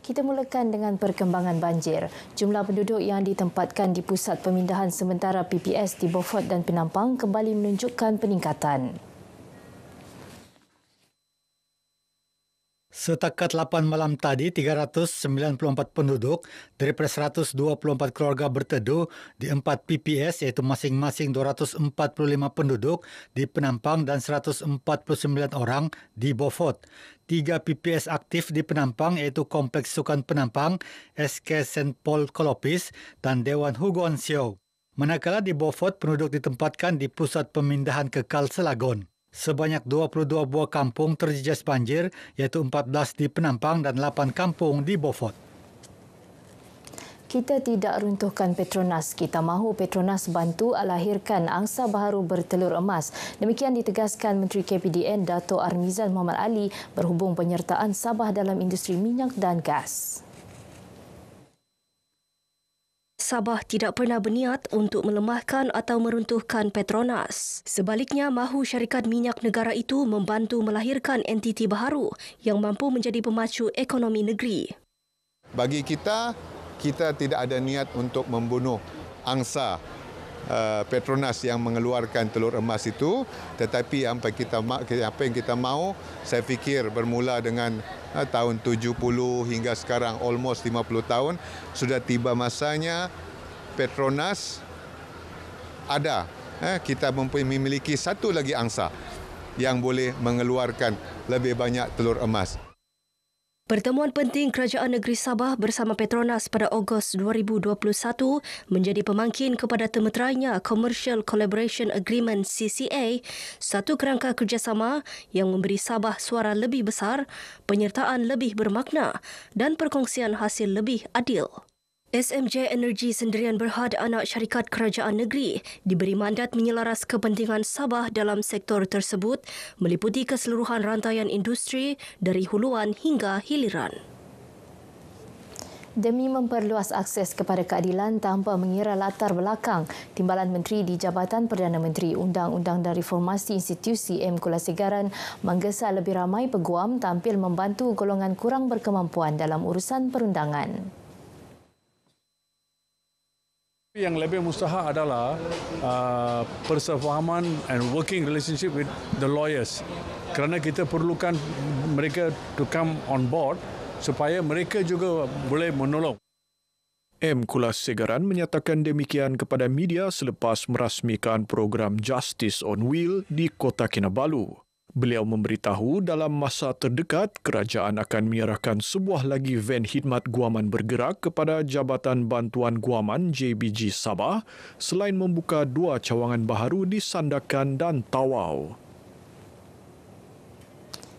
Kita mulakan dengan perkembangan banjir. Jumlah penduduk yang ditempatkan di pusat pemindahan sementara PPS di Beaufort dan Penampang kembali menunjukkan peningkatan. Setakat 8 malam tadi, 394 penduduk daripada 124 keluarga berteduh di 4 PPS iaitu masing-masing 245 penduduk di Penampang dan 149 orang di Beaufort. 3 PPS aktif di Penampang iaitu Kompleks Sukan Penampang, SK St. Paul Kolopis dan Dewan Hugon Siau. Manakala di Beaufort, penduduk ditempatkan di Pusat Pemindahan Kekal Selagon. Sebanyak 22 buah kampung terjejas banjir, iaitu 14 di Penampang dan 8 kampung di Beaufort. Kita tidak runtuhkan Petronas. Kita mahu Petronas bantu lahirkan angsa baharu bertelur emas. Demikian ditegaskan Menteri KPDN Dato' Armizan Muhammad Ali berhubung penyertaan Sabah dalam industri minyak dan gas. Sabah tidak pernah berniat untuk melemahkan atau meruntuhkan Petronas. Sebaliknya, mahu syarikat minyak negara itu membantu melahirkan entiti baharu yang mampu menjadi pemacu ekonomi negeri. Bagi kita tidak ada niat untuk membunuh angsa Petronas yang mengeluarkan telur emas itu, tetapi apa yang kita mahu, saya fikir bermula dengan tahun 70 hingga sekarang almost 50 tahun, sudah tiba masanya Petronas ada. Kita memiliki satu lagi angsa yang boleh mengeluarkan lebih banyak telur emas. Pertemuan penting Kerajaan Negeri Sabah bersama Petronas pada Ogos 2021 menjadi pemangkin kepada termeterainya Commercial Collaboration Agreement CCA, satu kerangka kerjasama yang memberi Sabah suara lebih besar, penyertaan lebih bermakna dan perkongsian hasil lebih adil. SMJ Energy Sendirian Berhad anak syarikat kerajaan negeri diberi mandat menyelaras kepentingan Sabah dalam sektor tersebut meliputi keseluruhan rantaian industri dari huluan hingga hiliran. Demi memperluas akses kepada keadilan tanpa mengira latar belakang, Timbalan Menteri di Jabatan Perdana Menteri Undang-Undang dan Reformasi Institusi M. Kulasegaran menggesa lebih ramai peguam tampil membantu golongan kurang berkemampuan dalam urusan perundangan. Yang lebih mustahak adalah persefahaman and working relationship with the lawyers. Kerana kita perlukan mereka to come on board supaya mereka juga boleh menolong. M. Kulasegaran menyatakan demikian kepada media selepas merasmikan program Justice on Wheel di Kota Kinabalu. Beliau memberitahu dalam masa terdekat kerajaan akan menyerahkan sebuah lagi van khidmat guaman bergerak kepada Jabatan Bantuan Guaman JBG Sabah selain membuka 2 cawangan baharu di Sandakan dan Tawau.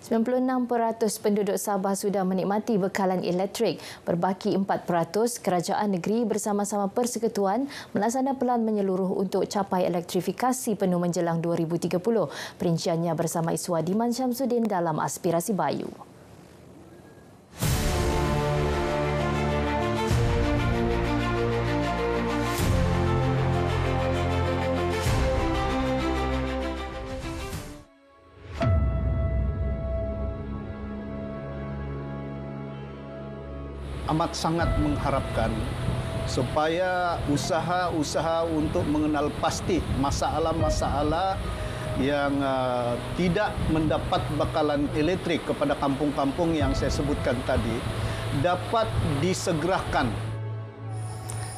96% penduduk Sabah sudah menikmati bekalan elektrik. Berbaki 4%, kerajaan negeri bersama-sama persekutuan melaksana pelan menyeluruh untuk capai elektrifikasi penuh menjelang 2030. Perinciannya bersama Iswadiman Syamsuddin dalam Aspirasi Bayu. Amat sangat mengharapkan supaya usaha-usaha untuk mengenal pasti masalah-masalah yang tidak mendapat bekalan elektrik kepada kampung-kampung yang saya sebutkan tadi dapat disegerakan.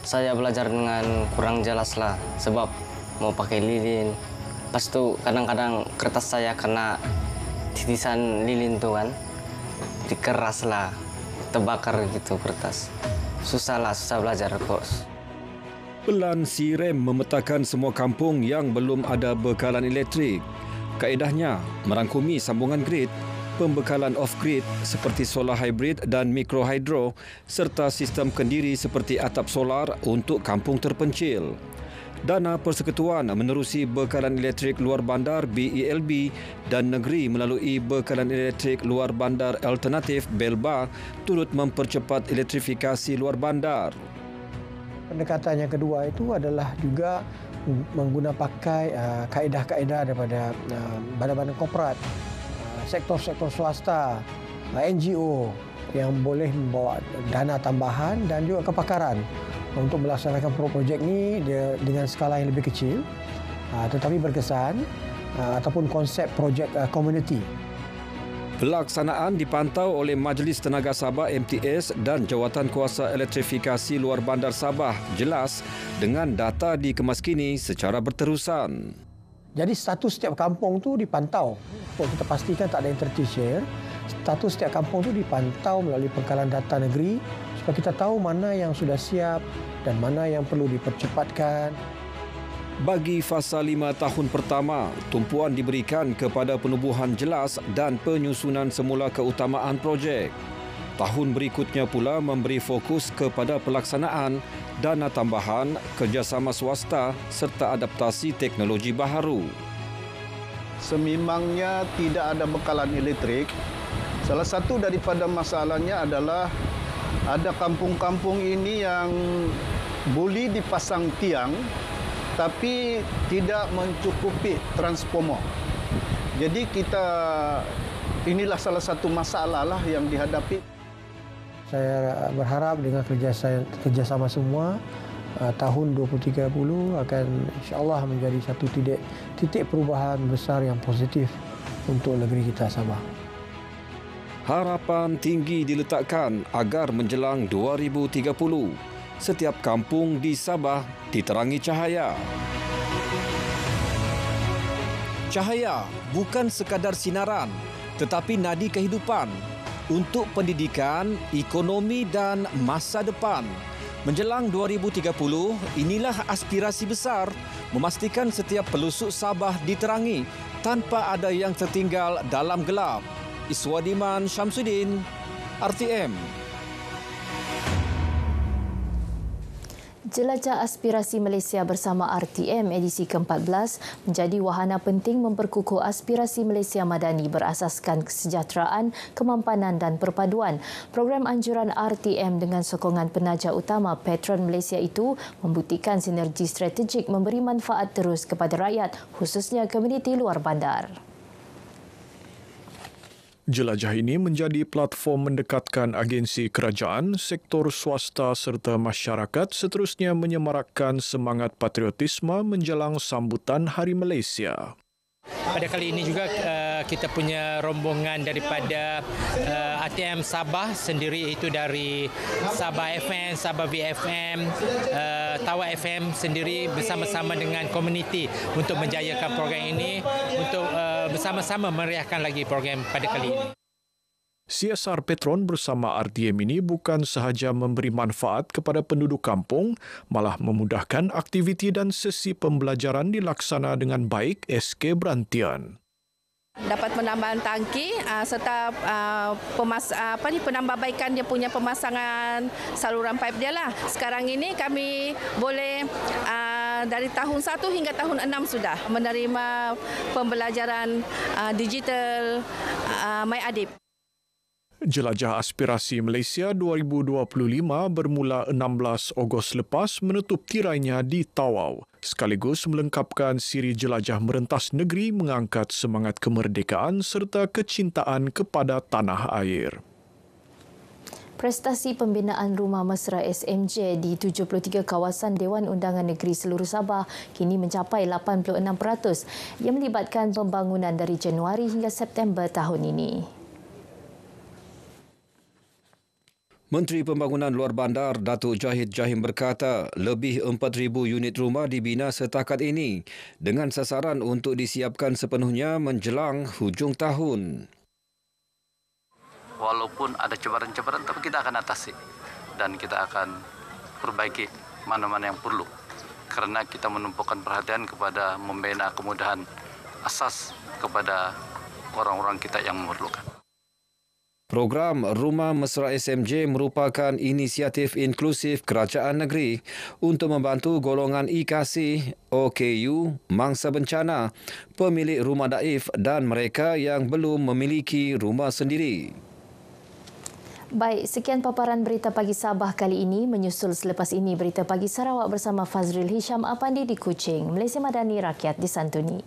Saya belajar dengan kurang jelas lah sebab mau pakai lilin. Lepas tu kadang-kadang kertas saya kena titisan lilin tu kan, dikeras lah. Terbakar gitu kertas. Susah belajar kok. Pelan SIREM memetakan semua kampung yang belum ada bekalan elektrik. Kaedahnya merangkumi sambungan grid, pembekalan off-grid seperti solar hybrid dan mikrohidro serta sistem kendiri seperti atap solar untuk kampung terpencil. Dana Persekutuan menerusi bekalan elektrik luar bandar BELB dan negeri melalui bekalan elektrik luar bandar alternatif BELBA turut mempercepat elektrifikasi luar bandar. Pendekatan yang kedua itu adalah juga menggunakan pakai kaedah-kaedah daripada badan-badan korporat, sektor-sektor swasta, NGO yang boleh membawa dana tambahan dan juga kepakaran untuk melaksanakan projek ini dengan skala yang lebih kecil tetapi berkesan ataupun konsep projek komuniti. Pelaksanaan dipantau oleh Majlis Tenaga Sabah MTS dan Jawatankuasa Elektrifikasi Luar Bandar Sabah jelas dengan data dikemaskini secara berterusan. Jadi status setiap kampung tu dipantau untuk kita pastikan tak ada intertishare. Status setiap kampung tu dipantau melalui pengkalan data negeri supaya kita tahu mana yang sudah siap dan mana yang perlu dipercepatkan. Bagi fasa 5 tahun pertama, tumpuan diberikan kepada penubuhan jelas dan penyusunan semula keutamaan projek. Tahun berikutnya pula memberi fokus kepada pelaksanaan, dana tambahan, kerjasama swasta serta adaptasi teknologi baharu. Sememangnya tidak ada bekalan elektrik, salah satu daripada masalahnya adalah ada kampung-kampung ini yang boleh dipasang tiang tapi tidak mencukupi transformer. Jadi inilah salah satu masalah lah yang dihadapi. Saya berharap dengan kerjasama semua tahun 2030 akan insya-Allah menjadi satu titik perubahan besar yang positif untuk negeri kita Sabah. Harapan tinggi diletakkan agar menjelang 2030 setiap kampung di Sabah diterangi cahaya. Cahaya bukan sekadar sinaran, tetapi nadi kehidupan untuk pendidikan, ekonomi dan masa depan. Menjelang 2030, inilah aspirasi besar memastikan setiap pelosok Sabah diterangi tanpa ada yang tertinggal dalam gelap. Iswadiman Syamsuddin, RTM. Jelajah Aspirasi Malaysia bersama RTM edisi ke-14 menjadi wahana penting memperkukuh aspirasi Malaysia Madani berasaskan kesejahteraan, kemampanan dan perpaduan. Program anjuran RTM dengan sokongan penaja utama Petron Malaysia itu membuktikan sinergi strategik memberi manfaat terus kepada rakyat, khususnya komuniti luar bandar. Jelajah ini menjadi platform mendekatkan agensi kerajaan, sektor swasta serta masyarakat seterusnya menyemarakkan semangat patriotisme menjelang sambutan Hari Malaysia. Pada kali ini juga kita punya rombongan daripada RTM Sabah sendiri, itu dari Sabah FM, Sabah VFM, Tawa FM sendiri bersama-sama dengan komuniti untuk menjayakan program ini, untuk bersama-sama meriahkan lagi program pada kali ini. CSR Petron bersama RTM ini bukan sahaja memberi manfaat kepada penduduk kampung, malah memudahkan aktiviti dan sesi pembelajaran dilaksana dengan baik SK Berantian. Dapat penambahan tangki serta penambahbaikan dia punya pemasangan saluran pipe dia lah. Sekarang ini kami boleh dari tahun 1 hingga tahun 6 sudah menerima pembelajaran digital MyAdib. Jelajah Aspirasi Malaysia 2025 bermula 16 Ogos lepas menutup tirainya di Tawau, sekaligus melengkapkan siri jelajah merentas negeri mengangkat semangat kemerdekaan serta kecintaan kepada tanah air. Prestasi pembinaan rumah mesra SMJ di 73 kawasan Dewan Undangan Negeri seluruh Sabah kini mencapai 86%, yang melibatkan pembangunan dari Januari hingga September tahun ini. Menteri Pembangunan Luar Bandar Datuk Jahid Jahim berkata lebih 4,000 unit rumah dibina setakat ini dengan sasaran untuk disiapkan sepenuhnya menjelang hujung tahun. Walaupun ada cabaran-cabaran, tapi kita akan atasi dan kita akan perbaiki mana-mana yang perlu. Karena kita menumpukan perhatian kepada membina kemudahan asas kepada orang-orang kita yang memerlukan. Program Rumah Mesra SMJ merupakan inisiatif inklusif kerajaan negeri untuk membantu golongan E-Kasih, OKU, mangsa bencana, pemilik rumah daif dan mereka yang belum memiliki rumah sendiri. Baik, sekian paparan Berita Pagi Sabah kali ini. Menyusul selepas ini Berita Pagi Sarawak bersama Fazril Hisham Apandi di Kuching. Malaysia Madani, rakyat disantuni.